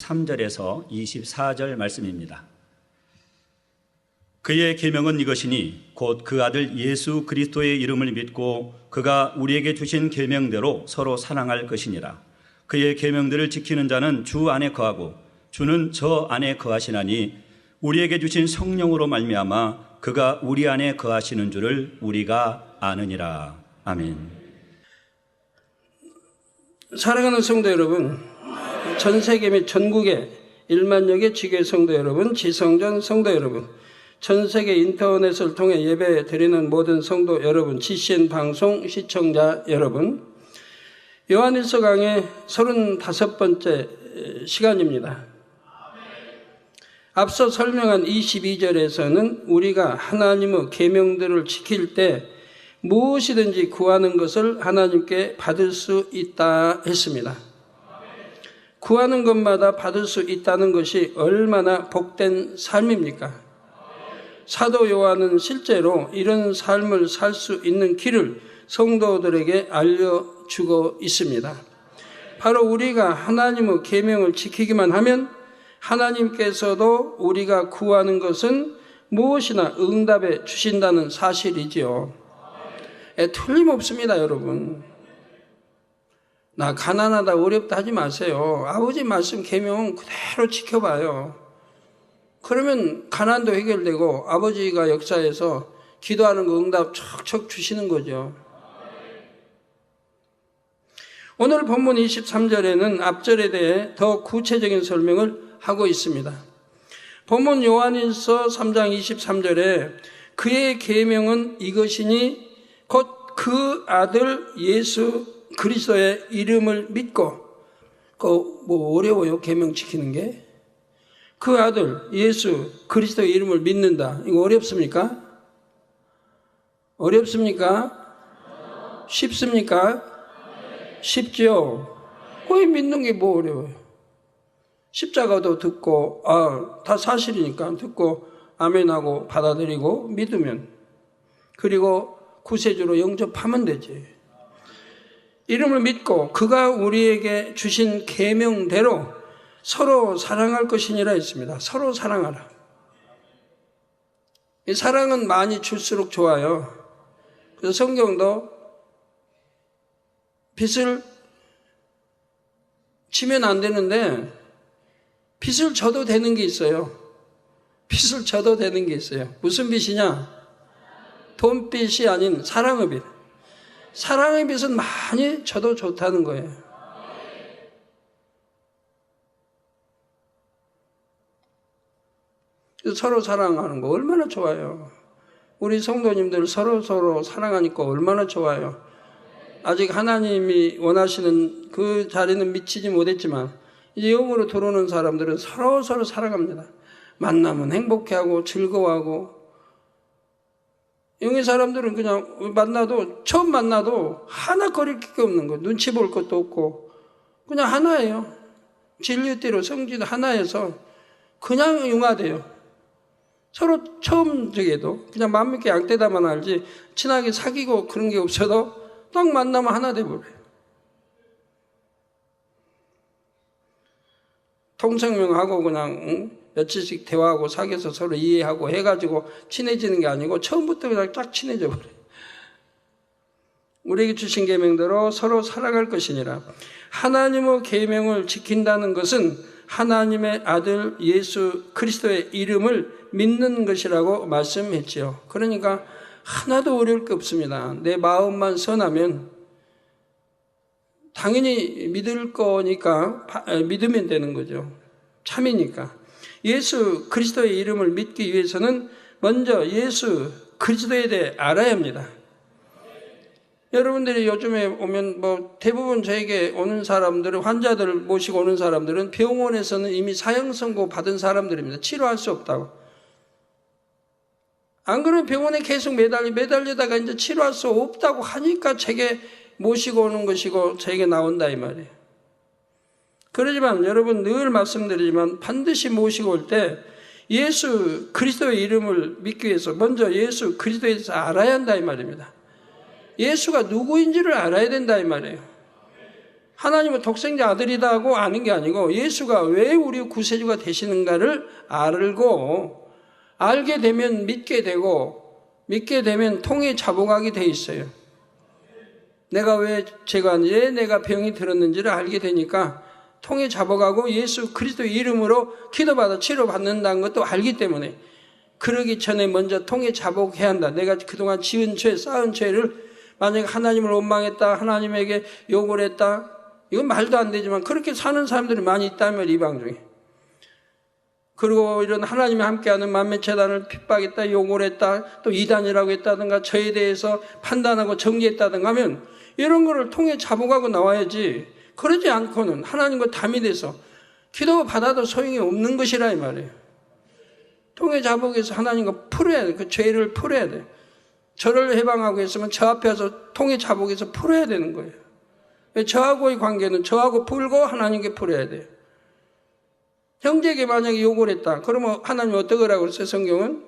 23절에서 24절 말씀입니다. 그의 계명은 이것이니 곧 그 아들 예수 그리스도의 이름을 믿고 그가 우리에게 주신 계명대로 서로 사랑할 것이니라. 그의 계명들을 지키는 자는 주 안에 거하고 주는 저 안에 거하시나니 우리에게 주신 성령으로 말미암아 그가 우리 안에 거하시는 줄을 우리가 아느니라. 아멘. 사랑하는 성도 여러분, 전 세계 및 전국의 1만여개 지교회 성도 여러분, 지성전 성도 여러분, 전 세계 인터넷을 통해 예배 드리는 모든 성도 여러분, GCN 방송 시청자 여러분, 요한일서 강의 35번째 시간입니다. 앞서 설명한 22절에서는 우리가 하나님의 계명들을 지킬 때 무엇이든지 구하는 것을 하나님께 받을 수 있다 했습니다. 구하는 것마다 받을 수 있다는 것이 얼마나 복된 삶입니까? 사도 요한은 실제로 이런 삶을 살 수 있는 길을 성도들에게 알려주고 있습니다. 바로 우리가 하나님의 계명을 지키기만 하면 하나님께서도 우리가 구하는 것은 무엇이나 응답해 주신다는 사실이지요. 틀림없습니다, 여러분. 나 가난하다, 어렵다 하지 마세요. 아버지 말씀 계명 그대로 지켜봐요. 그러면 가난도 해결되고 아버지가 역사에서 기도하는 거 응답 척척 주시는 거죠. 오늘 본문 23절에는 앞절에 대해 더 구체적인 설명을 하고 있습니다. 본문 요한일서 3장 23절에 그의 계명은 이것이니 곧 그 아들 예수 그리스도의 이름을 믿고, 뭐 어려워요, 계명 지키는 게? 그 아들 예수 그리스도의 이름을 믿는다. 이거 어렵습니까? 어렵습니까? 쉽습니까? 쉽죠? 거의 믿는 게 뭐 어려워요? 십자가도 듣고 다 사실이니까 듣고 아멘하고 받아들이고 믿으면, 그리고 구세주로 영접하면 되지. 이름을 믿고 그가 우리에게 주신 계명대로 서로 사랑할 것이니라 했습니다. 서로 사랑하라. 이 사랑은 많이 줄수록 좋아요. 그래서 성경도 빚을 지면 안 되는데 빚을 져도 되는 게 있어요. 빚을 져도 되는 게 있어요. 무슨 빚이냐? 돈빚이 아닌 사랑의 빚. 사랑의 빚은 많이 져도 좋다는 거예요. 서로 사랑하는 거 얼마나 좋아요. 우리 성도님들 서로 사랑하니까 얼마나 좋아요. 아직 하나님이 원하시는 그 자리는 미치지 못했지만 이제 영으로 들어오는 사람들은 서로 사랑합니다. 만나면 행복해하고 즐거워하고, 영의 사람들은 그냥 처음 만나도 하나 거릴 게 없는 거예요. 눈치 볼 것도 없고 그냥 하나예요. 진리대로 성질 하나여서 그냥 융화돼요. 서로 처음 저게도 그냥 마음 믿게 양떼다만 알지 친하게 사귀고 그런 게 없어도 딱 만나면 하나 돼버려요. 통성명하고 그냥 며칠씩 대화하고 사귀어서 서로 이해하고 해가지고 친해지는 게 아니고 처음부터 그냥 딱 친해져 버려요. 우리에게 주신 계명대로 서로 살아갈 것이니라. 하나님의 계명을 지킨다는 것은 하나님의 아들 예수 그리스도의 이름을 믿는 것이라고 말씀했지요. 그러니까 하나도 어려울 게 없습니다. 내 마음만 선하면 당연히 믿을 거니까 믿으면 되는 거죠. 참이니까. 예수 그리스도의 이름을 믿기 위해서는 먼저 예수 그리스도에 대해 알아야 합니다. 여러분들이 요즘에 오면 대부분 저에게 오는 사람들은, 환자들을 모시고 오는 사람들은 병원에서는 이미 사형 선고 받은 사람들입니다. 치료할 수 없다고. 안 그러면 병원에 계속 매달리다가 이제 치료할 수 없다고 하니까 제게 모시고 오는 것이고 저에게 나온다 이 말이에요. 그러지만 여러분 늘 말씀드리지만 반드시 모시고 올 때 예수 그리스도의 이름을 믿기 위해서 먼저 예수 그리스도에 대해서 알아야 한다 이 말입니다. 예수가 누구인지를 알아야 된다 이 말이에요. 하나님은 독생자 아들이다 하고 아는 게 아니고 예수가 왜 우리 구세주가 되시는가를 알게 되면 믿게 되고 믿게 되면 통에 자복하게 돼 있어요. 내가 왜 내가 병이 들었는지를 알게 되니까 통에 자복하고 예수 그리스도의 이름으로 기도받아 치료받는다는 것도 알기 때문에 그러기 전에 먼저 통에 자복해야 한다. 내가 그동안 지은 죄, 쌓은 죄를 만약에 하나님을 원망했다, 하나님에게 욕을 했다, 이건 말도 안 되지만 그렇게 사는 사람들이 많이 있다면 이방 중에. 그리고 이런 하나님이 함께하는 만면재단을 핍박했다, 욕을 했다, 또 이단이라고 했다든가 저에 대해서 판단하고 정죄했다든가 하면 이런 거를 통해 자복하고 나와야지. 그러지 않고는 하나님과 담이 돼서 기도 받아도 소용이 없는 것이라 이 말이에요. 통해 자복해서 하나님과 풀어야 돼. 그 죄를 풀어야 돼. 저를 해방하고 있으면 저 앞에 와서 통해 자복해서 풀어야 되는 거예요. 저하고의 관계는 저하고 풀고 하나님께 풀어야 돼요. 형제에게 만약에 욕을 했다. 그러면 하나님 어떡하라고 그랬어요, 성경은?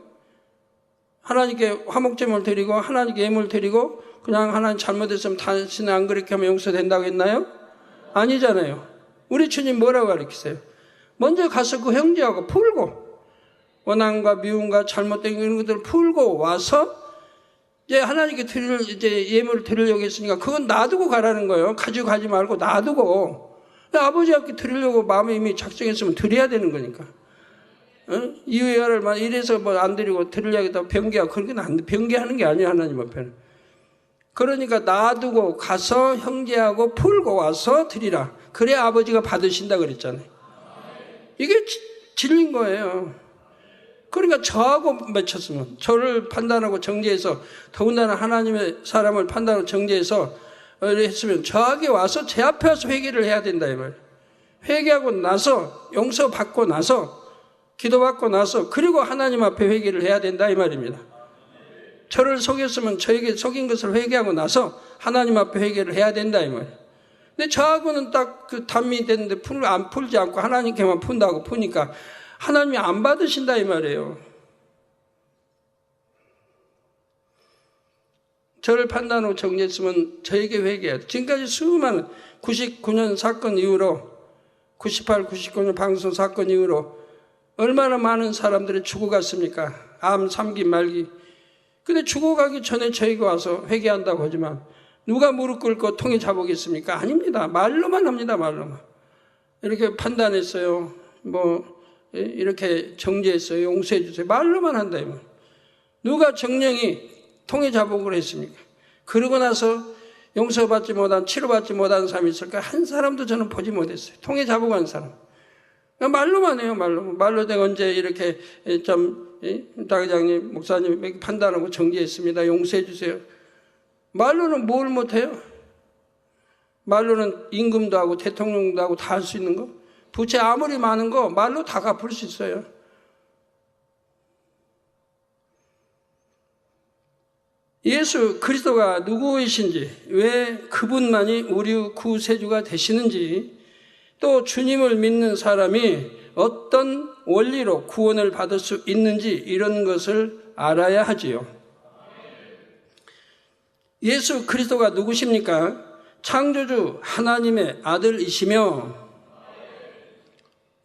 하나님께 화목제물 드리고 하나님께 예물 드리고 그냥 하나님 잘못했으면 당신은 안 그렇게 하면 용서된다고 했나요? 아니잖아요. 우리 주님 뭐라고 가르치세요? 먼저 가서 그 형제하고 풀고 원한과 미움과 잘못된 이런 것들을 풀고 와서 이제 하나님께 예물을 드리려고 했으니까 그건 놔두고 가라는 거예요. 가지고 가지 말고 놔두고. 아버지 앞에 드리려고 마음에 이미 작정했으면 드려야 되는 거니까. 이유야를 이래서 뭐 안 드리고 드리려고 변개하고 그런 건 안 돼. 변개하는 게 아니야, 하나님 앞에는. 그러니까 놔두고 가서 형제하고 풀고 와서 드리라. 그래야 아버지가 받으신다 그랬잖아요. 이게 진리인 거예요. 그러니까 저하고 맺혔으면 저를 판단하고 정죄해서 더군다나 하나님의 사람을 판단하고 정죄해서 했으면 저에게 와서 제 앞에 와서 회개를 해야 된다 이 말이에요. 회개하고 나서 용서받고 나서 기도받고 나서 그리고 하나님 앞에 회개를 해야 된다 이 말입니다. 저를 속였으면 저에게 속인 것을 회개하고 나서 하나님 앞에 회개를 해야 된다 이 말이에요. 근데 저하고는 딱 그 담이 됐는데 안 풀지 않고 하나님께만 푼다고 푸니까 하나님이 안 받으신다 이 말이에요. 저를 판단하고 정죄했으면 저에게 회개해야 돼. 지금까지 수많은 99년 사건 이후로 98, 99년 방송 사건 이후로 얼마나 많은 사람들이 죽어갔습니까? 암 3기 말기. 근데 죽어가기 전에 저에게 와서 회개한다고 하지만 누가 무릎 꿇고 통에 잡으겠습니까? 아닙니다. 말로만 합니다. 말로만. 이렇게 판단했어요. 이렇게 정죄했어요. 용서해 주세요. 말로만 한다. 누가 정령이 통해 자복을 했습니까? 그러고 나서 용서받지 못한, 치료받지 못한 사람이 있을까? 한 사람도 저는 보지 못했어요. 통해 자복한 사람. 말로만 해요, 말로만. 말로 내가 언제 이렇게 다회장님, 목사님 판단하고 정죄했습니다. 용서해 주세요. 말로는 뭘 못해요? 말로는 임금도 하고 대통령도 하고 다 할 수 있는 거? 부채 아무리 많은 거 말로 다 갚을 수 있어요. 예수 그리스도가 누구이신지, 왜 그분만이 우리 구세주가 되시는지, 또 주님을 믿는 사람이 어떤 원리로 구원을 받을 수 있는지 이런 것을 알아야 하지요. 예수 그리스도가 누구십니까? 창조주 하나님의 아들이시며,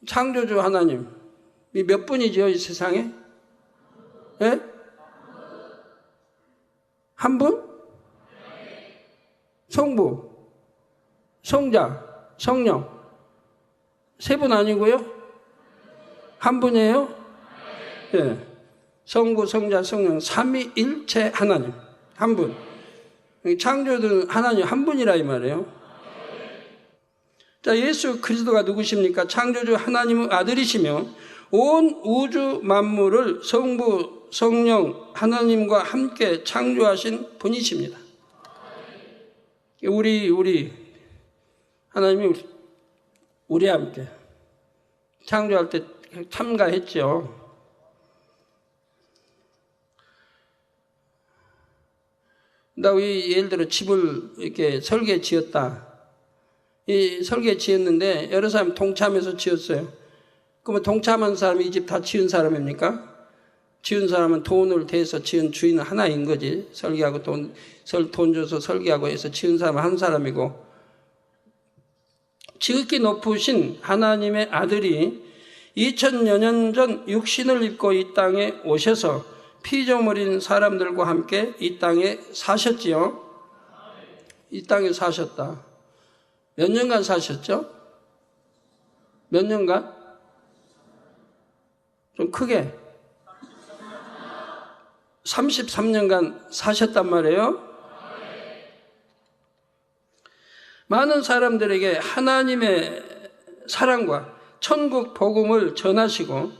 창조주 하나님 몇 분이죠 이 세상에? 네? 한 분? 성부, 성자, 성령 세 분 아니고요? 한 분이에요? 네. 성부, 성자, 성령 삼위일체 하나님 한 분. 창조주 하나님 한 분이라 이 말이에요. 자, 예수 그리스도가 누구십니까? 창조주 하나님의 아들이시며 온 우주 만물을 성부, 성령, 하나님과 함께 창조하신 분이십니다. 하나님이 우리와 함께 창조할 때 참가했죠. 예를 들어 집을 이렇게 설계 지었다. 이 설계 지었는데 여러 사람 동참해서 지었어요. 그러면 동참한 사람이 이 집 다 지은 사람입니까? 지은 사람은 돈을 대서 지은 주인은 하나인 거지. 설계하고 돈 줘서 설계하고 해서 지은 사람은 한 사람이고, 지극히 높으신 하나님의 아들이 2000여 년 전 육신을 입고 이 땅에 오셔서 피조물인 사람들과 함께 이 땅에 사셨지요. 이 땅에 사셨다. 몇 년간 사셨죠? 몇 년간? 좀 크게. 33년간 사셨단 말이에요. 많은 사람들에게 하나님의 사랑과 천국 복음을 전하시고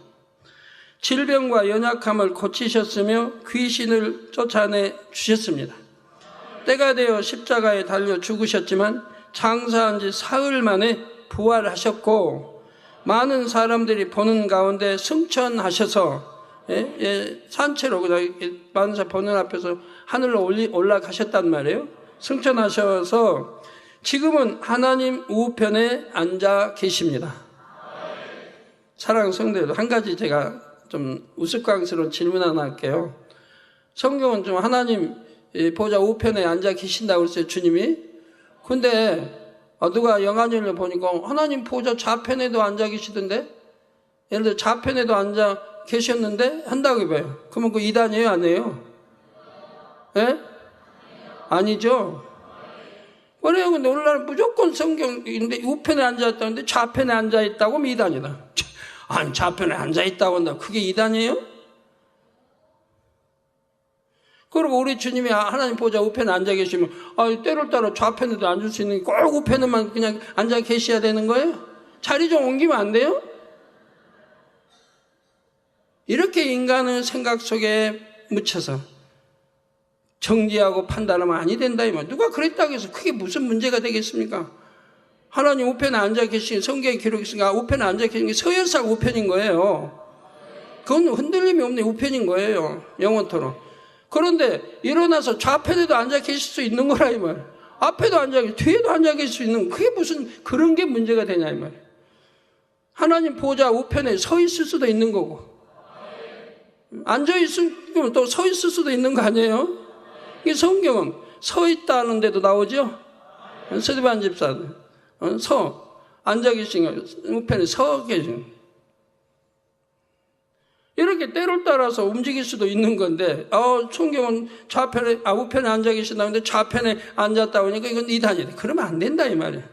질병과 연약함을 고치셨으며 귀신을 쫓아내 주셨습니다. 때가 되어 십자가에 달려 죽으셨지만 장사한 지 사흘 만에 부활하셨고 많은 사람들이 보는 가운데 승천하셔서 산채로 그냥 많은 사람 보는 앞에서 하늘로 올라가셨단 말이에요. 승천하셔서 지금은 하나님 우편에 앉아 계십니다. 사랑하는 성도들, 한 가지 제가 좀 우스꽝스러운 질문 하나 할게요. 성경은 좀 하나님 보좌 우편에 앉아 계신다고 그랬어요, 주님이. 근데 누가 영안일을 보니까 하나님 보좌 좌편에도 앉아 계시던데, 예를 들어 좌편에도 앉아 계셨는데 한다고 해봐요. 그러면 그 이단이에요, 아니에요? 예? 아니죠. 그래요. 근데 오늘날 무조건 성경인데 우편에 앉아있다는데 좌편에 앉아있다고 하면 이단이다. 아니, 좌편에 앉아있다고 한다. 그게 이단이에요? 그리고 우리 주님이 하나님 보좌 우편에 앉아 계시면 때를 따라 좌편에도 앉을 수 있는 꼭 우편에만 그냥 앉아 계셔야 되는 거예요? 자리 좀 옮기면 안 돼요? 이렇게 인간의 생각 속에 묻혀서 정지하고 판단하면 아니 된다 이 말. 누가 그랬다고 해서 그게 무슨 문제가 되겠습니까? 하나님 우편에 앉아 계신 성경에 기록했으니까 우편에 앉아 계신 게 서열상 우편인 거예요. 그건 흔들림이 없는 우편인 거예요. 영원토록. 그런데 일어나서 좌편에도 앉아 계실 수 있는 거라 이 말. 앞에도 앉아 계시고 뒤에도 앉아 계실 수 있는, 그게 무슨 그런 게 문제가 되냐 이 말. 하나님 보좌 우편에 서 있을 수도 있는 거고 앉아 있으면 또 서 있을 수도 있는 거 아니에요? 이 성경은 서 있다는 데도 나오죠. 스데반 집사들 앉아 계신 거 우편에 서 계신, 이렇게 때를 따라서 움직일 수도 있는 건데 성경은 우편에 앉아 계신다는데 좌편에 앉았다 보니까 이건 이단이다. 그러면 안 된다 이 말이야.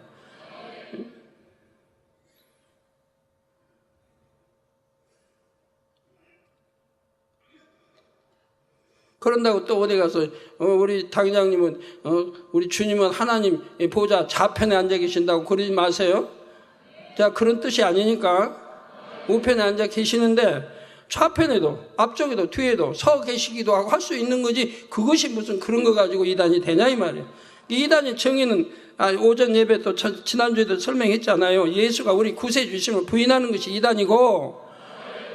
그런다고 또 어디 가서 우리 당장님은 우리 주님은 하나님 보좌 좌편에 앉아 계신다고 그러지 마세요. 자, 그런 뜻이 아니니까 우편에 앉아 계시는데 좌편에도 앞쪽에도 뒤에도 서 계시기도 하고 할 수 있는 거지, 그것이 무슨 그런 거 가지고 이단이 되냐 이 말이에요. 이단의 정의는 오전 예배 또 지난주에도 설명했잖아요. 예수가 우리 구세주심을 부인하는 것이 이단이고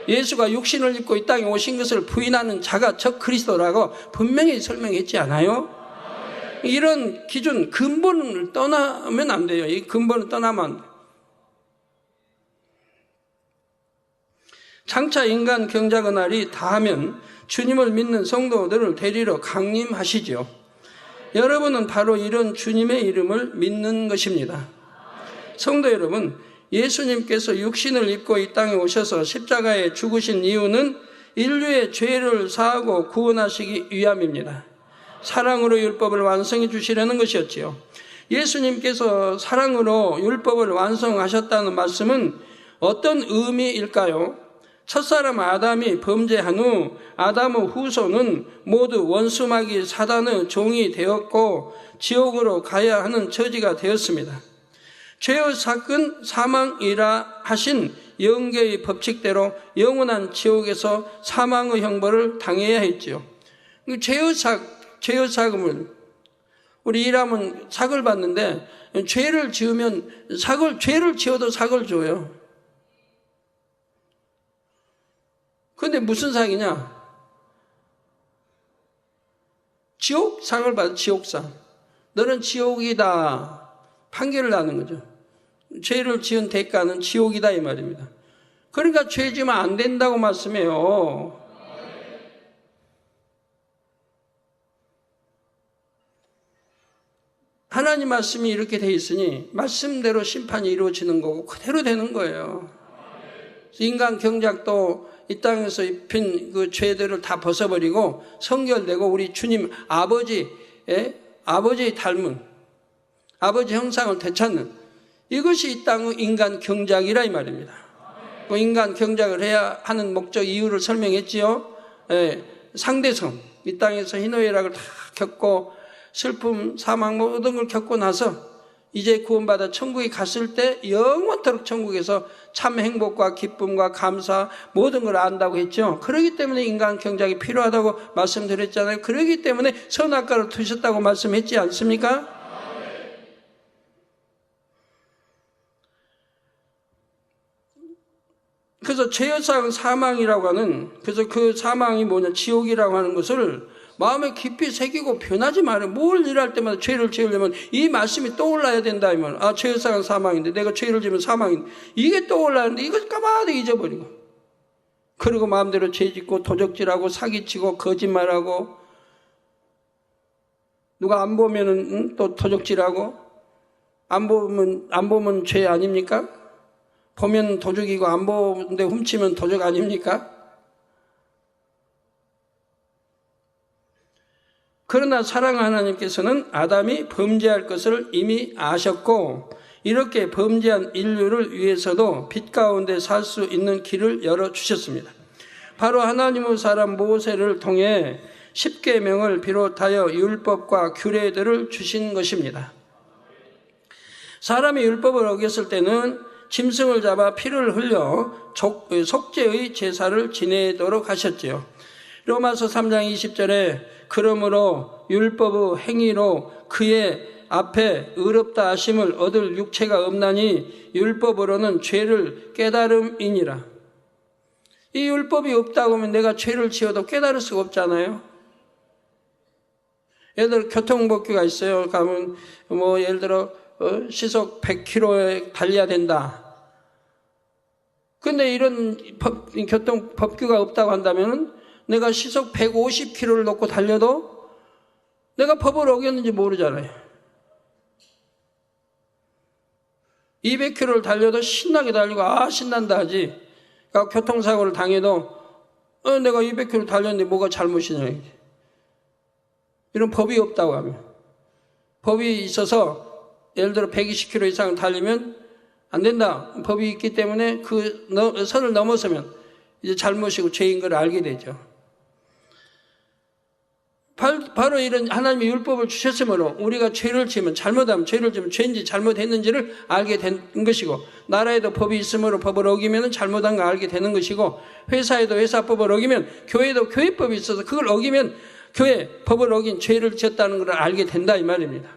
예수가 육신을 입고 이 땅에 오신 것을 부인하는 자가 적 그리스도라고 분명히 설명했지 않아요? 이런 기준, 근본을 떠나면 안 돼요. 이 근본을 떠나면 안 돼요. 장차 인간 경작의 날이 다하면 주님을 믿는 성도들을 데리러 강림하시죠. 여러분은 바로 이런 주님의 이름을 믿는 것입니다. 성도 여러분, 예수님께서 육신을 입고 이 땅에 오셔서 십자가에 죽으신 이유는 인류의 죄를 사하고 구원하시기 위함입니다. 사랑으로 율법을 완성해 주시려는 것이었지요. 예수님께서 사랑으로 율법을 완성하셨다는 말씀은 어떤 의미일까요? 첫사람 아담이 범죄한 후 아담의 후손은 모두 원수마귀 사단의 종이 되었고 지옥으로 가야 하는 처지가 되었습니다. 죄의 삭은 사망이라 하신 영계의 법칙대로 영원한 지옥에서 사망의 형벌을 당해야 했지요. 죄의 삭음을, 우리 일하면 삭을 받는데 죄를 지으면 죄를 지어도 삭을 줘요. 그런데 무슨 삭이냐? 지옥상을 받아, 지옥상. 너는 지옥이다. 판결을 하는 거죠. 죄를 지은 대가는 지옥이다 이 말입니다. 그러니까 죄 지으면 안 된다고 말씀해요. 하나님 말씀이 이렇게 돼 있으니 말씀대로 심판이 이루어지는 거고 그대로 되는 거예요. 인간 경작도 이 땅에서 입힌 그 죄들을 다 벗어버리고 성결되고 우리 주님 아버지의 닮은 아버지 형상을 되찾는 이것이 이 땅의 인간 경작이라 이 말입니다. 그 인간 경작을 해야 하는 목적 이유를 설명했지요. 상대성, 이 땅에서 희노애락을 다 겪고 슬픔, 사망 모든 걸 겪고 나서 이제 구원받아 천국에 갔을 때 영원토록 천국에서 참 행복과 기쁨과 감사 모든 걸 안다고 했죠. 그렇기 때문에 인간 경작이 필요하다고 말씀드렸잖아요. 그렇기 때문에 선악과를 두셨다고 말씀했지 않습니까? 그래서 죄의 사망이라고 하는, 그래서 그 사망이 뭐냐, 지옥이라고 하는 것을 마음에 깊이 새기고 변하지 말아요. 뭘 일할 때마다 죄를 지으려면 이 말씀이 떠올라야 된다 하면, 아, 죄의 상은 사망인데 내가 죄를 지으면 사망인데 이게 떠올라는데 이걸 까마득히 잊어버리고, 그리고 마음대로 죄 짓고 도적질하고 사기치고 거짓말하고, 누가 안 보면은 또 도적질하고, 안 보면 죄 아닙니까? 보면 도적이고 안 보는데 훔치면 도적 아닙니까? 그러나 사랑하는 하나님께서는 아담이 범죄할 것을 이미 아셨고 이렇게 범죄한 인류를 위해서도 빛 가운데 살 수 있는 길을 열어주셨습니다. 바로 하나님의 사람 모세를 통해 십계명을 비롯하여 율법과 규례들을 주신 것입니다. 사람이 율법을 어겼을 때는 짐승을 잡아 피를 흘려 속죄의 제사를 지내도록 하셨지요. 로마서 3장 20절에 그러므로 율법의 행위로 그의 앞에 의롭다 하심을 얻을 육체가 없나니 율법으로는 죄를 깨달음이니라. 이 율법이 없다고 하면 내가 죄를 지어도 깨달을 수가 없잖아요. 예를 들어 교통법규가 있어요. 가면 뭐 예를 들어 시속 100km에 달려야 된다. 근데 이런 교통법규가 없다고 한다면 내가 시속 150km를 놓고 달려도 내가 법을 어겼는지 모르잖아요. 200km를 달려도 신나게 달리고 아 신난다 하지. 그러니까 교통사고를 당해도 내가 200km 달렸는데 뭐가 잘못이냐. 이런 법이 없다고 하면. 법이 있어서 예를 들어 120km 이상 달리면 안 된다. 법이 있기 때문에 그 선을 넘어서면 이제 잘못이고 죄인 걸 알게 되죠. 바로 이런 하나님의 율법을 주셨으므로 우리가 죄를 지으면 잘못하면 죄를 지으면 죄인지 잘못했는지를 알게 된 것이고, 나라에도 법이 있으므로 법을 어기면 잘못한 걸 알게 되는 것이고, 회사에도 회사법을 어기면 교회에도 교회법이 있어서 그걸 어기면 교회 법을 어긴 죄를 지었다는 걸 알게 된다 이 말입니다.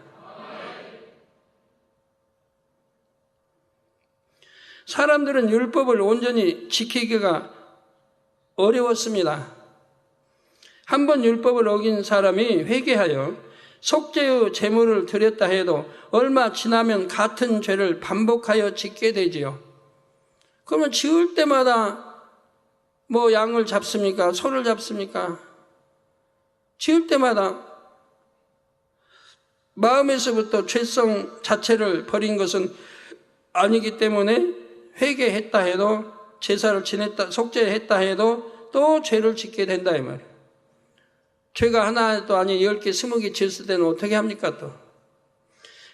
사람들은 율법을 온전히 지키기가 어려웠습니다. 한번 율법을 어긴 사람이 회개하여 속죄의 제물을 드렸다 해도 얼마 지나면 같은 죄를 반복하여 짓게 되지요. 그러면 지을 때마다 뭐 양을 잡습니까? 소를 잡습니까? 지을 때마다 마음에서부터 죄성 자체를 버린 것은 아니기 때문에 회개했다 해도 제사를 지냈다, 속죄했다 해도 또 죄를 짓게 된다 이 말이에요. 죄가 하나도 아니 10개, 20개 지었을 때는 어떻게 합니까 또?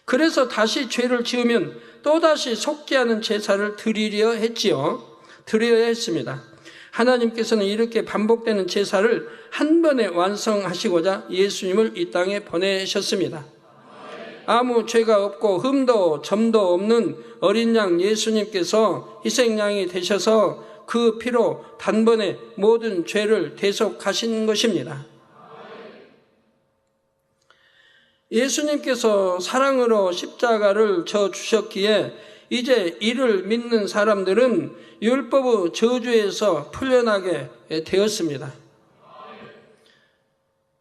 그래서 다시 죄를 지으면 또다시 속죄하는 제사를 드리려 했지요. 드려야 했습니다. 하나님께서는 이렇게 반복되는 제사를 한 번에 완성하시고자 예수님을 이 땅에 보내셨습니다. 아무 죄가 없고 흠도 점도 없는 어린 양 예수님께서 희생양이 되셔서 그 피로 단번에 모든 죄를 대속하신 것입니다. 예수님께서 사랑으로 십자가를 져 주셨기에 이제 이를 믿는 사람들은 율법의 저주에서 풀려나게 되었습니다.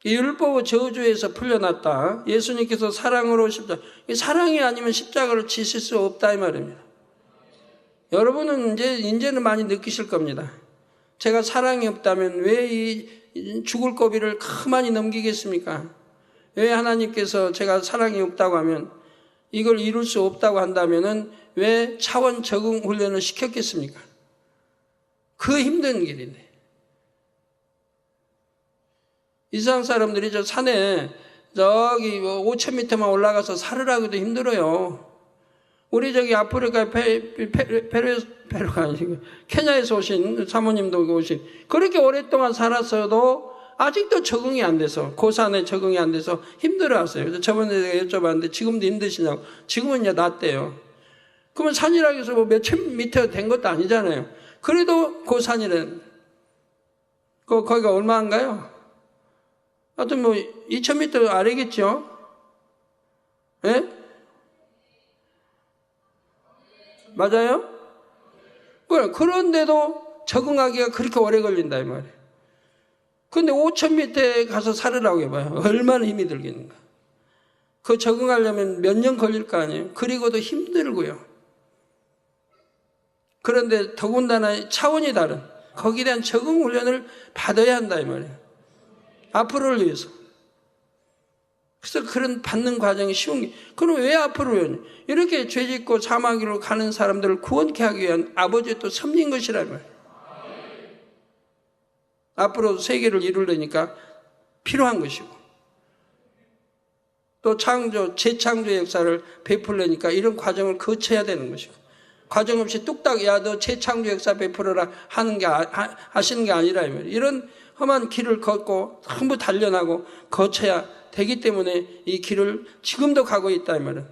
이 율법의 저주에서 풀려났다. 예수님께서 사랑으로 십자가, 사랑이 아니면 십자가를 지실 수 없다 이 말입니다. 여러분은 이제는 많이 느끼실 겁니다. 제가 사랑이 없다면 왜 이 죽을 고비를 가만히 넘기겠습니까? 왜 하나님께서 제가 사랑이 없다고 하면 이걸 이룰 수 없다고 한다면은 왜 차원 적응 훈련을 시켰겠습니까? 그 힘든 길인데. 이스라엘 사람들이 저 산에 저기 5,000m만 올라가서 살을 하기도 힘들어요. 우리 저기 아프리카 페루가 아니고 케냐에서 오신 사모님도 오신 그렇게 오랫동안 살았어도 아직도 적응이 안 돼서 고산에 적응이 안 돼서 힘들어하세요. 그래서 저번에 여쭤봤는데 지금도 힘드시냐고. 지금은 이제 낫대요. 그러면 산이라고 해서 뭐 몇천 미터 된 것도 아니잖아요. 그래도 고산이는 거기가 얼마인가요? 하여튼 뭐 2,000m 아래겠죠? 예? 맞아요? 그런데도 적응하기가 그렇게 오래 걸린다 이 말이에요. 근데 5,000m에 가서 살으라고 해봐요. 얼마나 힘이 들겠는가. 그 적응하려면 몇 년 걸릴 거 아니에요. 그리고도 힘들고요. 그런데 더군다나 차원이 다른 거기에 대한 적응 훈련을 받아야 한다 이 말이에요. 앞으로를 위해서. 그래서 그런 받는 과정이 쉬운 게. 그럼 왜 앞으로요? 이렇게 죄짓고 사마귀로 가는 사람들을 구원케 하기 위한 아버지의 또 섭리인 것이라 말이에요. 앞으로 세계를 이루려니까 필요한 것이고 또 재창조의 역사를 베풀려니까 이런 과정을 거쳐야 되는 것이고 과정 없이 뚝딱 야 너 재창조 역사 베풀어라 하시는 게 아니라 이런 험한 길을 걷고 전부 단련하고 거쳐야 되기 때문에 이 길을 지금도 가고 있다 이 말은.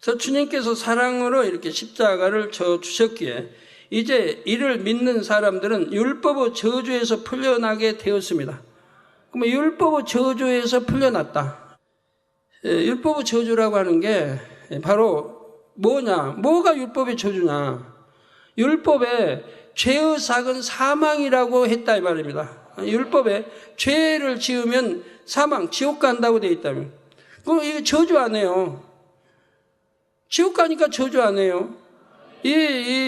그래서 주님께서 사랑으로 이렇게 십자가를 져 주셨기에 이제 이를 믿는 사람들은 율법의 저주에서 풀려나게 되었습니다. 그러면 율법의 저주에서 풀려났다. 율법의 저주라고 하는 게 바로 뭐냐? 뭐가 율법의 저주냐? 율법에 죄의 삭은 사망이라고 했다 이 말입니다. 율법에 죄를 지으면 사망, 지옥 간다고 되어 있다면 그럼 이거 저주 안 해요. 지옥 가니까 저주 안 해요. 이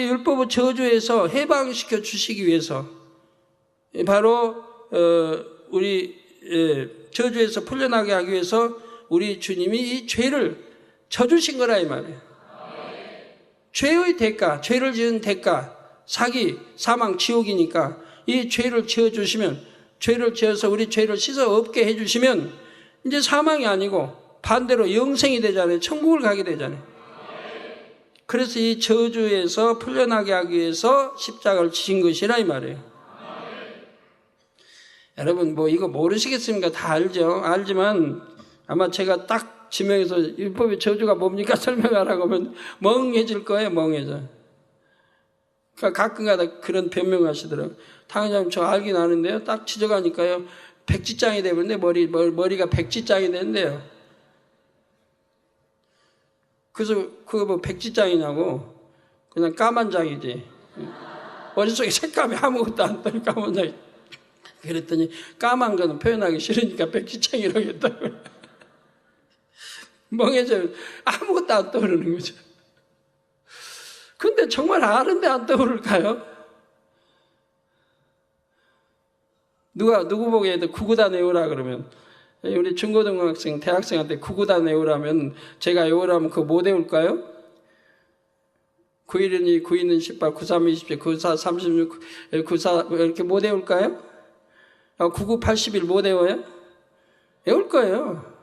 율법의 저주에서 해방시켜 주시기 위해서 바로 우리 저주에서 풀려나게 하기 위해서 우리 주님이 이 죄를 져주신 거라 이 말이에요. 죄의 대가, 죄를 지은 대가, 사기, 사망, 지옥이니까 이 죄를 지어주시면 죄를 지어서 우리 죄를 씻어 없게 해주시면 이제 사망이 아니고 반대로 영생이 되잖아요. 천국을 가게 되잖아요. 그래서 이 저주에서 풀려나게 하기 위해서 십자가를 지신 것이라 이 말이에요. 여러분 뭐 이거 모르시겠습니까? 다 알죠. 알지만 아마 제가 딱 지명해서 율법의 저주가 뭡니까 설명하라고 하면 멍해질 거예요. 멍해져. 그러니까 가끔가다 그런 변명하시더라고요. 당연히 저 알긴 아는데요. 딱 지적하니까요. 백지장이 되는데 머리가 백지장이 되는데요. 그래서 그거 뭐 백지장이냐고 그냥 까만 장이지. 머릿속에 색감이 아무것도 안 떠요. 까만 장이. 그랬더니 까만 거는 표현하기 싫으니까 백지장이라고 했다고. 멍해져 아무것도 안 떠오르는 거죠. 근데 정말 아는데 안 떠오를까요? 누구 보고 해도 구구단 외우라 그러면 우리 중고등학생, 대학생한테 구구단 외우라면 제가 외우라면 그거 못 외울까요? 9일은 2, 9일은 18, 93, 27, 94, 36, 94 이렇게 못 외울까요? 99, 81 못 외워요? 외울 거예요.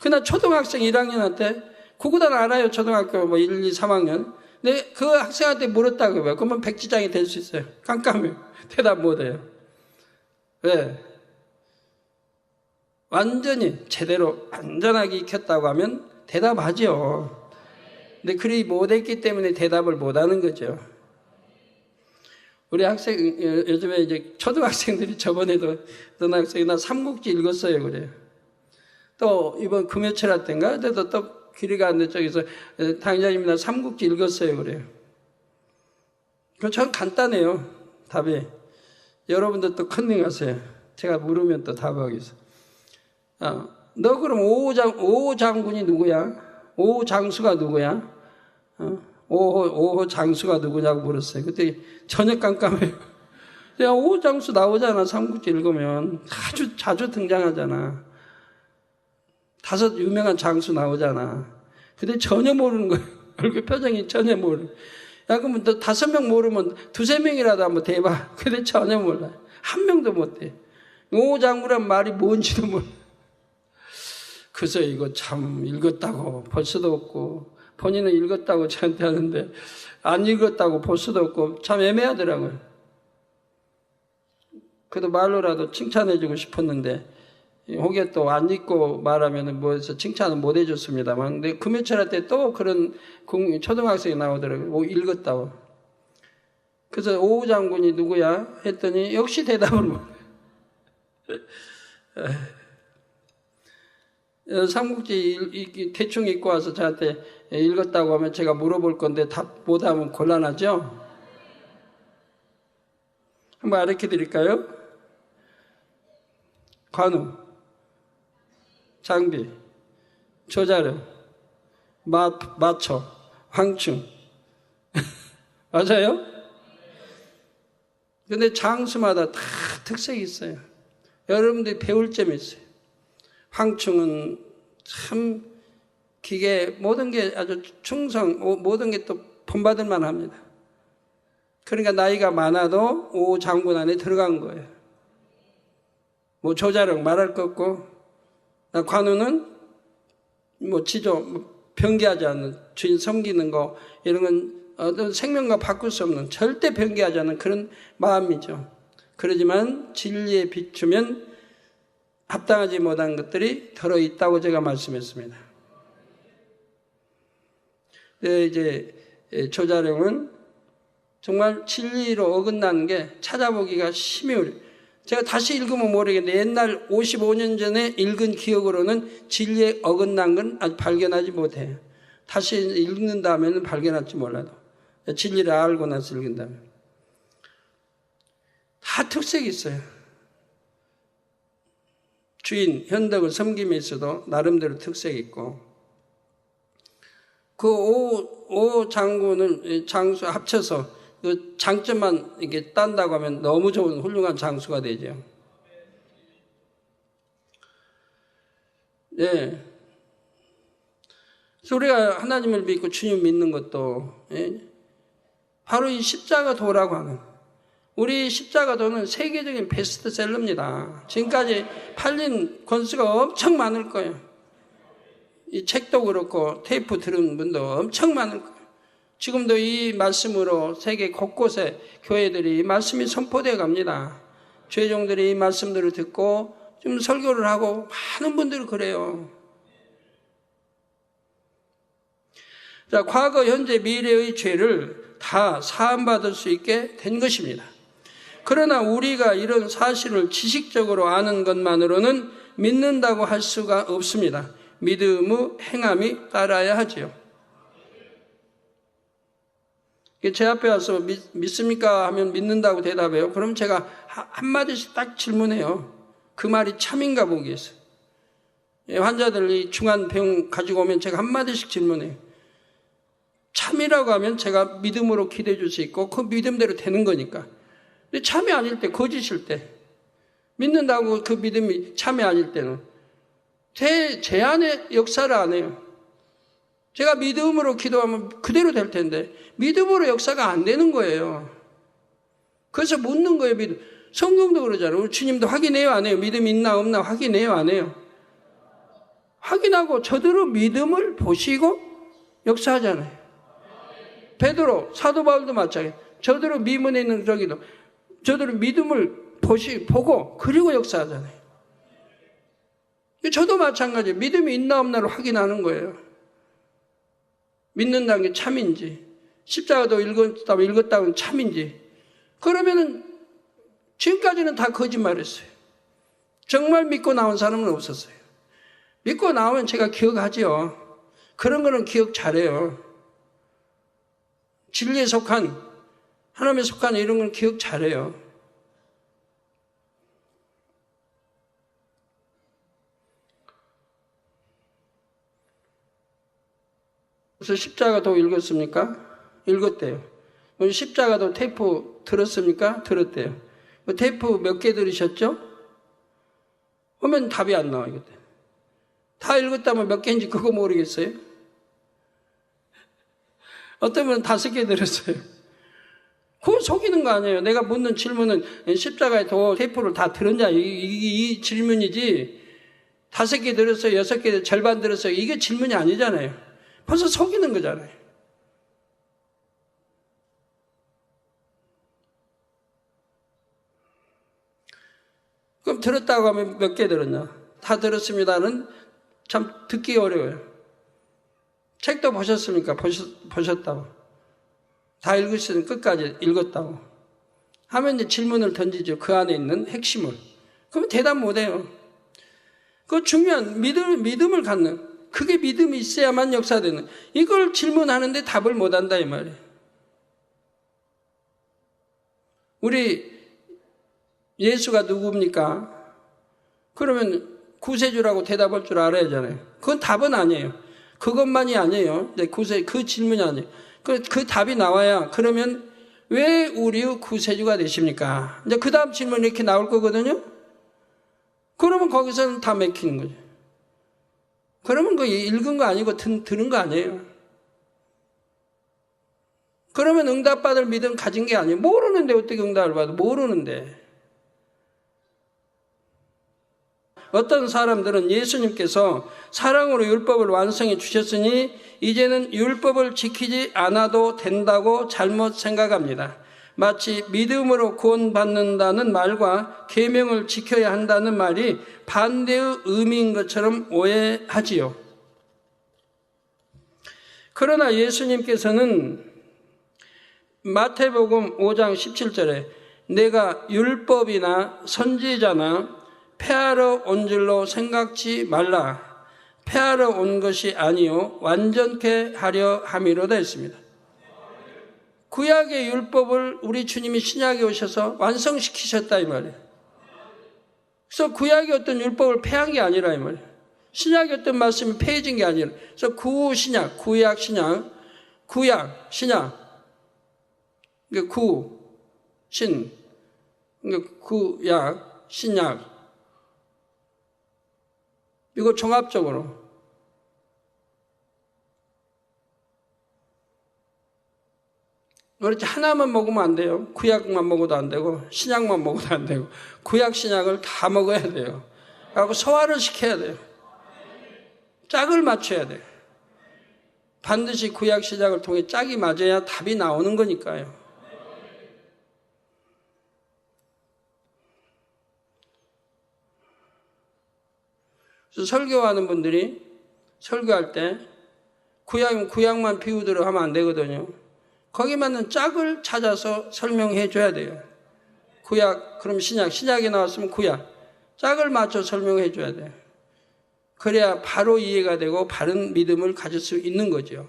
그러나 초등학생 1학년한테 구구단 알아요. 초등학교 뭐 1, 2, 3학년. 근데 그 학생한테 물었다고 해요. 그러면 백지장이 될 수 있어요. 깜깜해요. 대답 못해요. 왜? 완전히 제대로 안전하게 익혔다고 하면 대답하죠. 근데 그리 못했기 때문에 대답을 못하는 거죠. 우리 학생 요즘에 이제 초등학생들이 저번에도 어떤 학생이 나 삼국지 읽었어요 그래요. 또 이번 금요철 때인가 그때도 또 길이 가는데 저기서 당장님 나 삼국지 읽었어요 그래요. 그건 참 간단해요 답이. 여러분들 또 컨닝하세요. 제가 물으면 또 답하겠어. 너 그럼 오호 장군이 누구야? 오호 장수가 누구야? 오호 장수가 누구냐고 물었어요. 그때 전혀 깜깜해요. 야, 오호 장수 나오잖아. 삼국지 읽으면 자주 등장하잖아. 5 유명한 장수 나오잖아. 근데 전혀 모르는 거예요. 얼굴 표정이 전혀 모르는. 야, 그러면 너 5명 모르면 2-3명이라도 한번 대봐. 근데 전혀 몰라. 1명도 못 돼. 오장구란 말이 뭔지도 몰라. 그래서 이거 참 읽었다고 볼 수도 없고, 본인은 읽었다고 저한테 하는데, 안 읽었다고 볼 수도 없고, 참 애매하더라고요. 그래도 말로라도 칭찬해주고 싶었는데, 혹여 또 안 읽고 말하면 뭐해서 칭찬을 못 해줬습니다만, 근데 그 며칠 할 때 또 그런 초등학생이 나오더라고요. 읽었다고. 그래서 오 장군이 누구야? 했더니 역시 대답을 못 해. 삼국지 대충 읽고 와서 저한테 읽었다고 하면 제가 물어볼 건데 답 못하면 곤란하죠? 한번 가르쳐 드릴까요? 관우, 장비, 조자룡, 마초, 황충. 맞아요? 근데 장수마다 다 특색이 있어요. 여러분들이 배울 점이 있어요. 황충은 참 기계, 모든 게 아주 충성, 모든 게 또 본받을 만합니다. 그러니까 나이가 많아도 오 장군 안에 들어간 거예요. 뭐 조자룡 말할 것 없고, 관우는 뭐 지조, 변개하지 않는, 주인 섬기는 거, 이런 건 어떤 생명과 바꿀 수 없는, 절대 변개하지 않는 그런 마음이죠. 그러지만 진리에 비추면 합당하지 못한 것들이 들어있다고 제가 말씀했습니다. 네, 이제 조자룡은 정말 진리로 어긋나는 게 찾아보기가 심히 어려워요. 제가 다시 읽으면 모르겠는데 옛날 55년 전에 읽은 기억으로는 진리에 어긋난 건 아직 발견하지 못해요. 다시 읽는 다음에는 발견할지 몰라도. 진리를 알고 나서 읽는다면. 다 특색이 있어요. 주인, 현덕을 섬김에 있어도 나름대로 특색이 있고, 그 오 장군을, 장수 합쳐서 그 장점만 이렇게 딴다고 하면 너무 좋은 훌륭한 장수가 되죠. 네. 그래서 우리가 하나님을 믿고 주님 믿는 것도, 예? 바로 이 십자가도라고 하는, 우리 십자가도는 세계적인 베스트셀러입니다. 지금까지 팔린 권수가 엄청 많을 거예요. 이 책도 그렇고 테이프 들은 분도 엄청 많을 거예요. 지금도 이 말씀으로 세계 곳곳에 교회들이 이 말씀이 선포되어 갑니다. 죄종들이 이 말씀들을 듣고 좀 설교를 하고 많은 분들이 그래요. 자, 과거, 현재, 미래의 죄를 다 사함받을 수 있게 된 것입니다. 그러나 우리가 이런 사실을 지식적으로 아는 것만으로는 믿는다고 할 수가 없습니다. 믿음의 행함이 따라야 하지요. 제 앞에 와서 믿습니까? 하면 믿는다고 대답해요. 그럼 제가 한마디씩 딱 질문해요. 그 말이 참인가 보기 위해서. 환자들이 중한 병 가지고 오면 제가 한마디씩 질문해요. 참이라고 하면 제가 믿음으로 기대해 줄 수 있고 그 믿음대로 되는 거니까. 근데 참이 아닐 때, 거짓일 때, 믿는다고 그 믿음이 참이 아닐 때는 제 안에 역사를 안 해요. 제가 믿음으로 기도하면 그대로 될 텐데 믿음으로 역사가 안 되는 거예요. 그래서 묻는 거예요. 믿음. 성경도 그러잖아요. 우리 주님도 확인해요, 안 해요? 믿음이 있나 없나 확인해요, 안 해요? 확인하고 저대로 믿음을 보시고 역사하잖아요. 베드로, 사도 바울도 마찬가지예요. 저대로 미문에 있는 저기도 저대로 믿음을 보고 그리고 역사하잖아요. 저도 마찬가지예요. 믿음이 있나 없나를 확인하는 거예요. 믿는다는 게 참인지, 십자가도 읽었다고는 참인지, 그러면은 지금까지는 다 거짓말했어요. 정말 믿고 나온 사람은 없었어요. 믿고 나오면 제가 기억하지요. 그런 거는 기억 잘해요. 진리에 속한, 하나님에 속한 이런 건 기억 잘해요. 그래서 십자가도 읽었습니까? 읽었대요. 십자가도 테이프 들었습니까? 들었대요. 테이프 몇 개 들으셨죠? 그러면 답이 안 나와요. 다 읽었다면 몇 개인지 그거 모르겠어요? 어떤 분은 5개 들었어요. 그거 속이는 거 아니에요. 내가 묻는 질문은 십자가의 도 테이프를 다 들었냐 이 질문이지 5개 들었어요, 6개 절반 들었어요, 이게 질문이 아니잖아요. 벌써 속이는 거잖아요. 그럼 들었다고 하면 몇 개 들었냐? 다 들었습니다는 참 듣기 어려워요. 책도 보셨습니까? 보셨다고. 다 읽으시면 끝까지 읽었다고. 하면 이제 질문을 던지죠. 그 안에 있는 핵심을. 그러면 대답 못해요. 그 중요한 믿음을 갖는, 그게 믿음이 있어야만 역사되는, 이걸 질문하는데 답을 못한다 이 말이에요. 우리 예수가 누굽니까? 그러면 구세주라고 대답할 줄 알아야 하잖아요. 그건 답은 아니에요. 그것만이 아니에요. 그 질문이 아니에요. 그 답이 나와야, 그러면 왜 우리의 구세주가 되십니까? 이제 그 다음 질문이 이렇게 나올 거거든요. 그러면 거기서는 다 맥히는 거죠. 그러면 그 읽은 거 아니고 들은 거 아니에요. 그러면 응답받을 믿음 가진 게 아니에요. 모르는데 어떻게 응답을 받아? 모르는데. 어떤 사람들은 예수님께서 사랑으로 율법을 완성해 주셨으니 이제는 율법을 지키지 않아도 된다고 잘못 생각합니다. 마치 믿음으로 구원받는다는 말과 계명을 지켜야 한다는 말이 반대의 의미인 것처럼 오해하지요. 그러나 예수님께서는 마태복음 5장 17절에 내가 율법이나 선지자나 폐하러 온 줄로 생각지 말라. 폐하러 온 것이 아니요 완전케 하려 함이로다 했습니다. 구약의 율법을 우리 주님이 신약에 오셔서 완성시키셨다 이 말이에요. 그래서 구약의 어떤 율법을 폐한 게 아니라 이 말이에요. 신약의 어떤 말씀이 폐해진 게 아니라. 그래서 구신약, 구약, 신약, 구약, 신약, 구신, 구약, 신약, 이거 종합적으로. 그렇지, 하나만 먹으면 안 돼요. 구약만 먹어도 안 되고, 신약만 먹어도 안 되고, 구약, 신약을 다 먹어야 돼요. 그리고 소화를 시켜야 돼요. 짝을 맞춰야 돼요. 반드시 구약, 신약을 통해 짝이 맞아야 답이 나오는 거니까요. 그래서 설교하는 분들이 설교할 때 구약만 비우도록 하면 안 되거든요. 거기 맞는 짝을 찾아서 설명해 줘야 돼요. 구약, 그럼 신약이 나왔으면 구약. 짝을 맞춰 설명해 줘야 돼요. 그래야 바로 이해가 되고 바른 믿음을 가질 수 있는 거죠.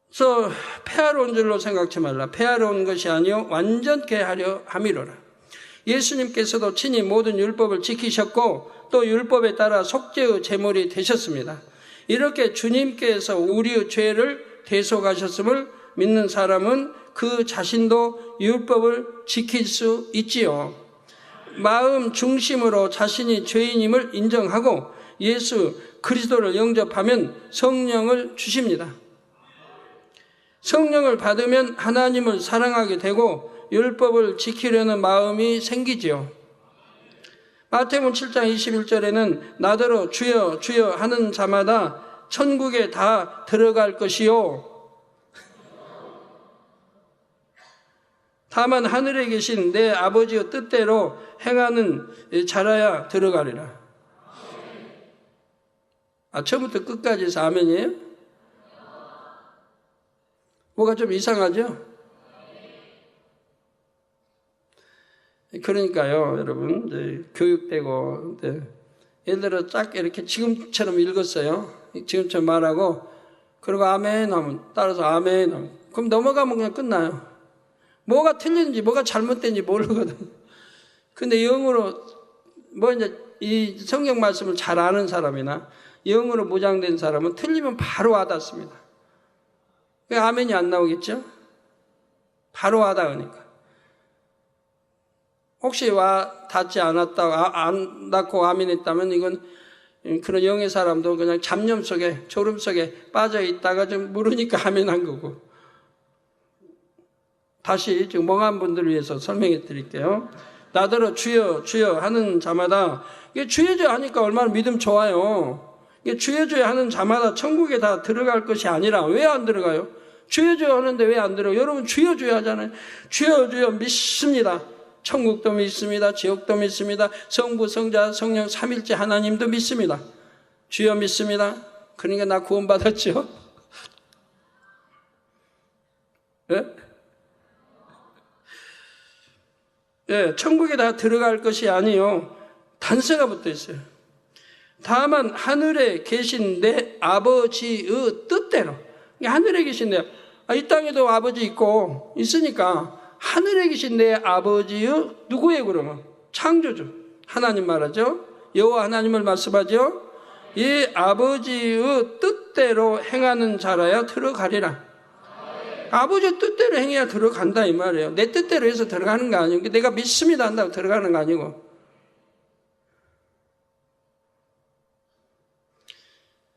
그래서 폐하러 온 줄로 생각지 말라. 폐하러 온 것이 아니요 완전케 하려 함이로라. 예수님께서도 친히 모든 율법을 지키셨고 또 율법에 따라 속죄의 제물이 되셨습니다. 이렇게 주님께서 우리의 죄를 대속하셨음을 믿는 사람은 그 자신도 율법을 지킬 수 있지요. 마음 중심으로 자신이 죄인임을 인정하고 예수 그리스도를 영접하면 성령을 주십니다. 성령을 받으면 하나님을 사랑하게 되고 율법을 지키려는 마음이 생기지요. 마태복음 7장 21절에는 나더러 주여 주여 하는 자마다 천국에 다 들어갈 것이요 다만 하늘에 계신 내 아버지의 뜻대로 행하는 자라야 들어가리라. 처음부터 끝까지 해서 아멘이에요? 뭐가 좀 이상하죠? 그러니까요, 여러분, 이제 교육되고, 예를 들어 쫙 이렇게 지금처럼 읽었어요. 지금처럼 말하고, 그리고 아멘 하면, 따라서 아멘 하면, 그럼 넘어가면 그냥 끝나요. 뭐가 틀렸는지, 뭐가 잘못된지 모르거든. 근데 영어로, 이제 이 성경 말씀을 잘 아는 사람이나, 영어로 무장된 사람은 틀리면 바로 와닿습니다. 왜 아멘이 안 나오겠죠? 바로 와닿으니까. 혹시 와 닿지 않았다, 안 닿고 아멘했다면 이건 그런 영의 사람도 그냥 잡념 속에, 졸음 속에 빠져 있다가 좀 물으니까 아멘한 거고. 다시 지금 멍한 분들을 위해서 설명해 드릴게요. 나더러 주여 주여 하는 자마다, 이게 주여 주여 하니까 얼마나 믿음 좋아요. 이게 주여 주여 하는 자마다 천국에 다 들어갈 것이 아니라 왜 안 들어가요? 주여 주여 하는데 왜 안 들어가요? 여러분 주여 주여 하잖아요. 주여 주여 믿습니다. 천국도 믿습니다. 지옥도 믿습니다. 성부, 성자, 성령 삼일째 하나님도 믿습니다. 주여 믿습니다. 그러니까 나 구원받았죠? 예? 예, 천국에 다 들어갈 것이 아니요, 단서가 붙어 있어요. 다만 하늘에 계신 내 아버지의 뜻대로. 하늘에 계신 이 땅에도 아버지 있고 있으니까 하늘에 계신 내 아버지의, 누구예요 그러면? 창조주 하나님 말하죠. 여호와 하나님을 말씀하죠. 이 아버지의 뜻대로 행하는 자라야 들어가리라. 아버지의 뜻대로 행해야 들어간다 이 말이에요. 내 뜻대로 해서 들어가는 거 아니고, 내가 믿습니다 한다고 들어가는 거 아니고.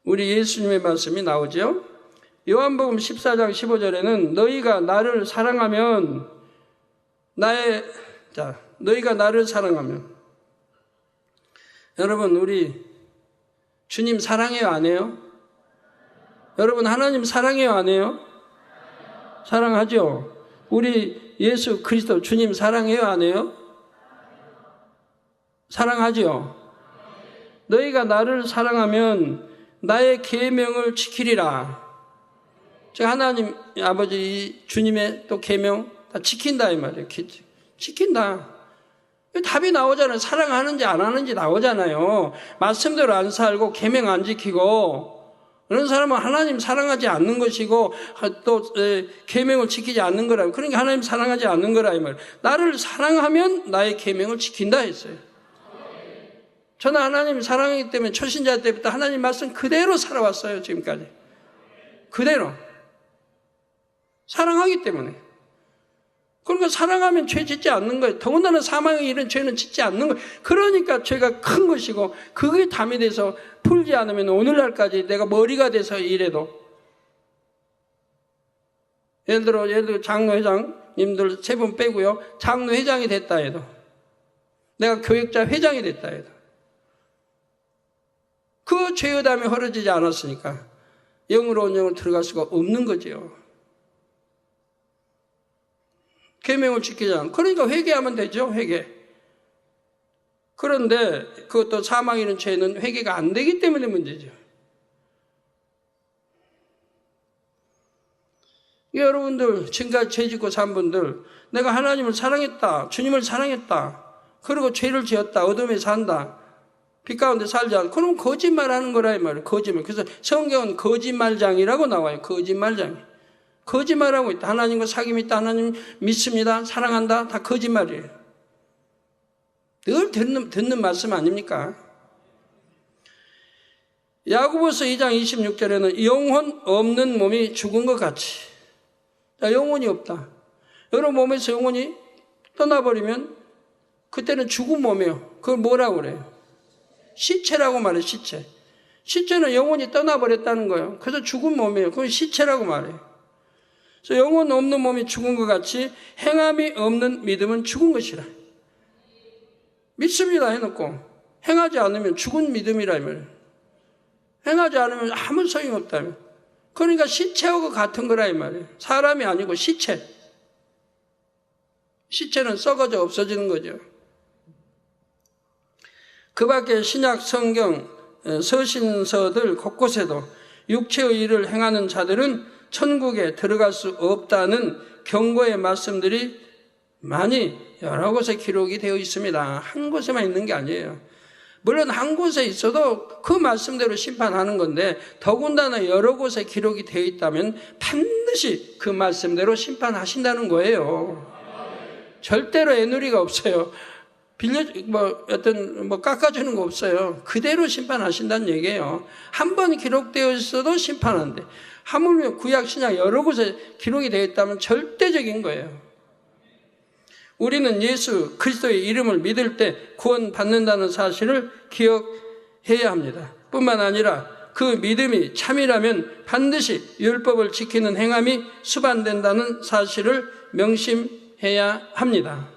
우리 예수님의 말씀이 나오죠. 요한복음 14장 15절에는 너희가 나를 사랑하면 너희가 나를 사랑하면, 여러분 우리 주님 사랑해요 안 해요? 여러분 하나님 사랑해요 안 해요? 사랑하죠. 우리 예수 그리스도 주님 사랑해요 안 해요? 사랑하죠. 너희가 나를 사랑하면 나의 계명을 지키리라. 즉 하나님 아버지 주님의 또 계명 다 지킨다 이 말이에요. 지킨다. 답이 나오잖아요. 사랑하는지 안 하는지 나오잖아요. 말씀대로 안 살고 계명 안 지키고 그런 사람은 하나님 사랑하지 않는 것이고 또 계명을 지키지 않는 거라. 그러니까 하나님 사랑하지 않는 거라 이 말이에요. 나를 사랑하면 나의 계명을 지킨다 했어요. 저는 하나님 사랑하기 때문에 초신자 때부터 하나님 말씀 그대로 살아왔어요. 지금까지 그대로 사랑하기 때문에. 그러니까 사랑하면 죄 짓지 않는 거예요. 더군다나 사망의 일은 죄는 짓지 않는 거예요. 그러니까 죄가 큰 것이고 그게 담이 돼서 풀지 않으면 오늘날까지 내가 머리가 돼서 이래도, 예를 들어 장로회장님들 3분 빼고요, 장로회장이 됐다 해도, 내가 교역자 회장이 됐다 해도 그 죄의 담이 헐어지지 않았으니까 영으로운 영을 들어갈 수가 없는 거죠. 계명을 지키지 않고. 그러니까 회개하면 되죠. 회개. 그런데 그것도 사망이라는 죄는 회개가 안 되기 때문에 문제죠. 여러분들 지금까지 죄 짓고 산 분들, 내가 하나님을 사랑했다, 주님을 사랑했다, 그리고 죄를 지었다, 어둠에 산다, 빛 가운데 살지 않고, 그럼 거짓말하는 거라 이 말이에요. 거짓말. 그래서 성경은 거짓말장이라고 나와요. 거짓말장이. 거짓말하고 있다. 하나님과 사귐이 있다. 하나님 믿습니다. 사랑한다. 다 거짓말이에요. 늘 듣는 말씀 아닙니까? 야고보서 2장 26절에는 영혼 없는 몸이 죽은 것 같이. 영혼이 없다. 여러분 몸에서 영혼이 떠나버리면 그때는 죽은 몸이에요. 그걸 뭐라고 그래요? 시체라고 말해요. 시체. 시체는 영혼이 떠나버렸다는 거예요. 그래서 죽은 몸이에요. 그건 시체라고 말해요. 그래서 영혼 없는 몸이 죽은 것 같이 행함이 없는 믿음은 죽은 것이라. 믿습니다 해놓고 행하지 않으면 죽은 믿음이라 말이에요. 행하지 않으면 아무 소용없다. 그러니까 시체하고 같은 거라 이 말이에요. 사람이 아니고 시체. 시체는 썩어져 없어지는 거죠. 그 밖에 신약 성경 서신서들 곳곳에도 육체의 일을 행하는 자들은 천국에 들어갈 수 없다는 경고의 말씀들이 많이 여러 곳에 기록이 되어 있습니다. 한 곳에만 있는 게 아니에요. 물론 한 곳에 있어도 그 말씀대로 심판하는 건데 더군다나 여러 곳에 기록이 되어 있다면 반드시 그 말씀대로 심판하신다는 거예요. 절대로 애누리가 없어요. 깎아주는 거 없어요. 그대로 심판하신다는 얘기예요. 한 번 기록되어 있어도 심판한대. 하물며 구약 신약 여러 곳에 기록이 되어 있다면 절대적인 거예요. 우리는 예수 그리스도의 이름을 믿을 때 구원받는다는 사실을 기억해야 합니다. 뿐만 아니라 그 믿음이 참이라면 반드시 율법을 지키는 행함이 수반된다는 사실을 명심해야 합니다.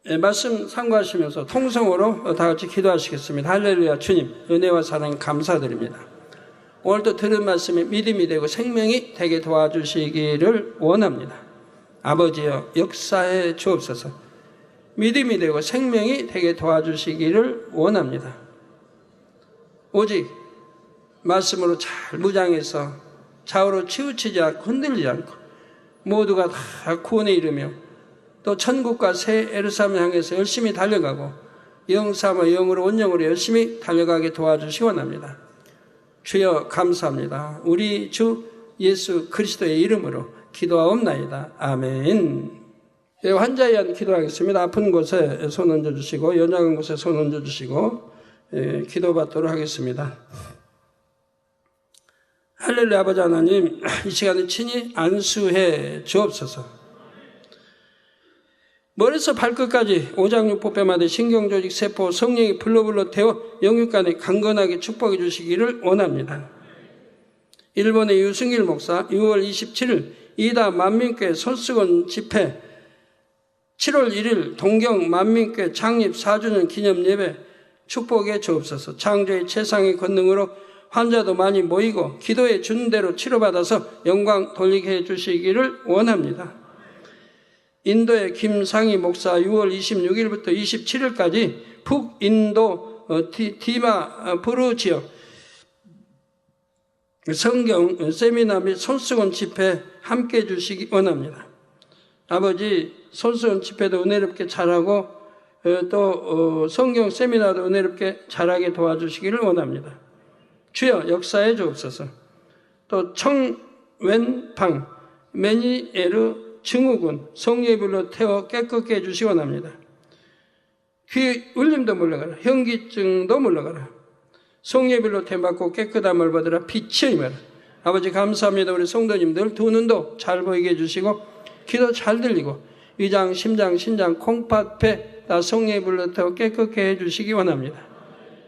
네, 말씀 참고하시면서 통성으로 다 같이 기도하시겠습니다. 할렐루야. 주님, 은혜와 사랑 감사드립니다. 오늘도 들은 말씀이 믿음이 되고 생명이 되게 도와주시기를 원합니다. 아버지여, 역사해 주옵소서. 믿음이 되고 생명이 되게 도와주시기를 원합니다. 오직 말씀으로 잘 무장해서 좌우로 치우치지 않고 흔들리지 않고 모두가 다 구원에 이르며 또 천국과 새 예루살렘을 향해서 열심히 달려가고 영삼아 영으로 온영으로 열심히 달려가게 도와주시기 원합니다. 주여 감사합니다. 우리 주 예수 그리스도의 이름으로 기도하옵나이다. 아멘. 환자에 의한 기도하겠습니다. 아픈 곳에 손 얹어주시고 연약한 곳에 손 얹어주시고 기도받도록 하겠습니다. 할렐루야. 아버지 하나님, 이 시간에 친히 안수해 주옵소서. 머리에서 발끝까지 오장육부뼈마다 신경조직, 세포, 성령이 불러불러 태워 영육간에 강건하게 축복해 주시기를 원합니다. 일본의 유승길 목사 6월 27일 이다 만민교회 손수건 집회 7월 1일 동경 만민교회 창립 4주년 기념 예배 축복해 주옵소서. 창조의 최상의 권능으로 환자도 많이 모이고 기도해 준 대로 치료받아서 영광 돌리게 해 주시기를 원합니다. 인도의 김상희 목사 6월 26일부터 27일까지 북인도 디마푸르 지역 성경 세미나 및 손수건 집회 함께 해 주시기 원합니다. 아버지, 손수건 집회도 은혜롭게 잘하고 또 성경 세미나도 은혜롭게 잘하게 도와주시기를 원합니다. 주여 역사해 주옵소서. 또 청웬팡 메니에르 증후군 성예불로 태워 깨끗게 해주시기 원합니다. 귀 울림도 물러가라. 현기증도 물러가라. 성예불로 태워받고 깨끗함을 받으라. 빛의 임하라. 아버지 감사합니다. 우리 성도님들 두 눈도 잘 보이게 해주시고 귀도 잘 들리고 위장, 심장, 신장, 콩팥, 폐 다 성예불로 태워 깨끗게 해주시기 원합니다.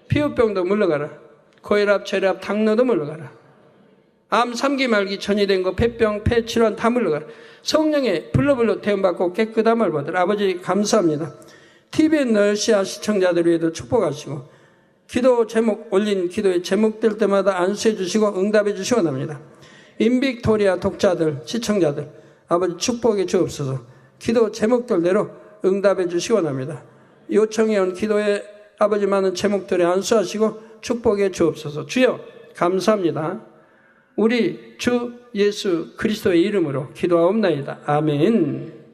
피부병도 물러가라. 고혈압, 혈압, 당뇨도 물러가라. 암, 3기 말기 전이된 거, 폐병, 폐질환 다 물러가라. 성령의 불러불러 태움받고 깨끗함을 받으라. 아버지 감사합니다. TVN 러시아 시청자들 위에도 축복하시고 기도 제목 올린 기도의 제목될 때마다 안수해 주시고 응답해 주시기 원합니다. 인빅토리아 독자들, 시청자들 아버지 축복해 주옵소서. 기도 제목들대로 응답해 주시기 원합니다. 요청해 온 기도에 아버지 많은 제목들에 안수하시고 축복해 주옵소서. 주여 감사합니다. 우리 주 예수 그리스도의 이름으로 기도하옵나이다. 아멘.